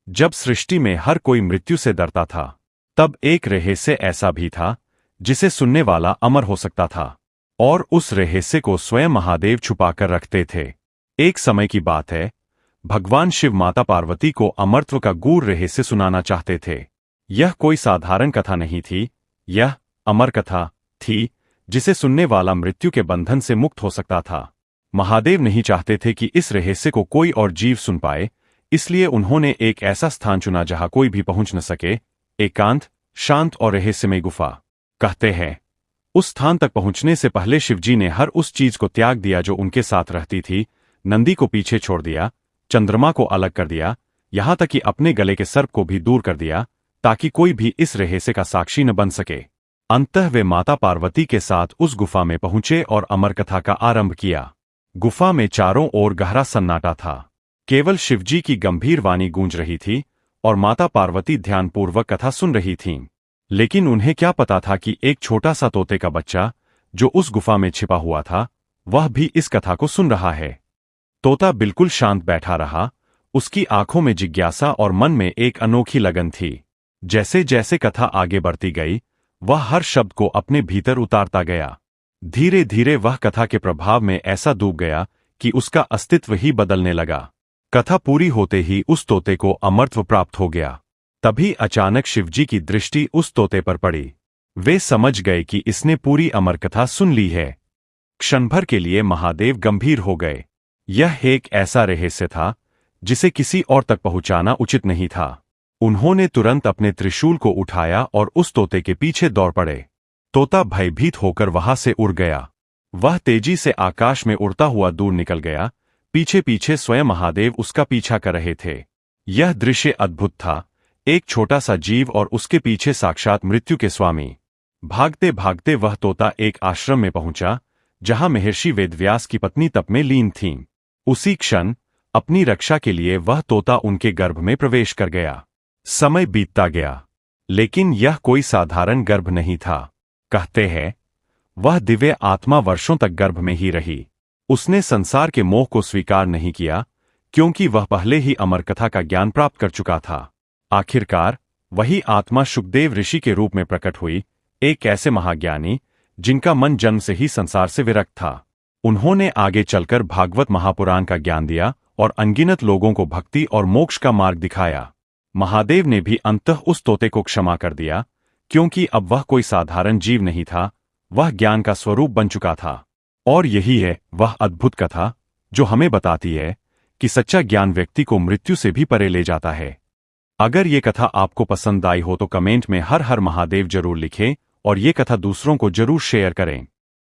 जब सृष्टि में हर कोई मृत्यु से डरता था, तब एक रहस्य ऐसा भी था जिसे सुनने वाला अमर हो सकता था, और उस रहस्य को स्वयं महादेव छुपाकर रखते थे। एक समय की बात है, भगवान शिव माता पार्वती को अमरत्व का गूढ़ रहस्य सुनाना चाहते थे। यह कोई साधारण कथा नहीं थी, यह अमर कथा थी जिसे सुनने वाला मृत्यु के बंधन से मुक्त हो सकता था। महादेव नहीं चाहते थे कि इस रहस्य को कोई और जीव सुन पाए, इसलिए उन्होंने एक ऐसा स्थान चुना जहां कोई भी पहुंच न सके, एकांत, शांत और रहस्यमय गुफा। कहते हैं, उस स्थान तक पहुंचने से पहले शिवजी ने हर उस चीज को त्याग दिया जो उनके साथ रहती थी। नंदी को पीछे छोड़ दिया, चंद्रमा को अलग कर दिया, यहां तक कि अपने गले के सर्प को भी दूर कर दिया, ताकि कोई भी इस रहस्य का साक्षी न बन सके। अंततः वे माता पार्वती के साथ उस गुफा में पहुंचे और अमर कथा का आरंभ किया। गुफा में चारों ओर गहरा सन्नाटा था। केवल शिवजी की गंभीर वाणी गूंज रही थी और माता पार्वती ध्यानपूर्वक कथा सुन रही थीं। लेकिन उन्हें क्या पता था कि एक छोटा सा तोते का बच्चा, जो उस गुफा में छिपा हुआ था, वह भी इस कथा को सुन रहा है। तोता बिल्कुल शांत बैठा रहा, उसकी आंखों में जिज्ञासा और मन में एक अनोखी लगन थी। जैसे जैसे कथा आगे बढ़ती गई, वह हर शब्द को अपने भीतर उतारता गया। धीरे धीरे वह कथा के प्रभाव में ऐसा डूब गया कि उसका अस्तित्व ही बदलने लगा। कथा पूरी होते ही उस तोते को अमरत्व प्राप्त हो गया। तभी अचानक शिवजी की दृष्टि उस तोते पर पड़ी। वे समझ गए कि इसने पूरी अमर कथा सुन ली है। क्षण भर के लिए महादेव गंभीर हो गए। यह एक ऐसा रहस्य था जिसे किसी और तक पहुंचाना उचित नहीं था। उन्होंने तुरंत अपने त्रिशूल को उठाया और उस तोते के पीछे दौड़ पड़े। तोता भयभीत होकर वहां से उड़ गया। वह तेजी से आकाश में उड़ता हुआ दूर निकल गया। पीछे पीछे स्वयं महादेव उसका पीछा कर रहे थे। यह दृश्य अद्भुत था। एक छोटा सा जीव और उसके पीछे साक्षात मृत्यु के स्वामी। भागते भागते वह तोता एक आश्रम में पहुंचा, जहां महर्षि वेदव्यास की पत्नी तप में लीन थीं। उसी क्षण अपनी रक्षा के लिए वह तोता उनके गर्भ में प्रवेश कर गया। समय बीतता गया, लेकिन यह कोई साधारण गर्भ नहीं था। कहते हैं, वह दिव्य आत्मा वर्षों तक गर्भ में ही रही। उसने संसार के मोह को स्वीकार नहीं किया, क्योंकि वह पहले ही अमर कथा का ज्ञान प्राप्त कर चुका था। आखिरकार वही आत्मा शुकदेव ऋषि के रूप में प्रकट हुई, एक ऐसे महाज्ञानी जिनका मन जन्म से ही संसार से विरक्त था। उन्होंने आगे चलकर भागवत महापुराण का ज्ञान दिया और अनगिनत लोगों को भक्ति और मोक्ष का मार्ग दिखाया। महादेव ने भी अंततः उस तोते को क्षमा कर दिया, क्योंकि अब वह कोई साधारण जीव नहीं था, वह ज्ञान का स्वरूप बन चुका था। और यही है वह अद्भुत कथा जो हमें बताती है कि सच्चा ज्ञान व्यक्ति को मृत्यु से भी परे ले जाता है। अगर ये कथा आपको पसंद आई हो तो कमेंट में हर हर महादेव जरूर लिखें और ये कथा दूसरों को जरूर शेयर करें।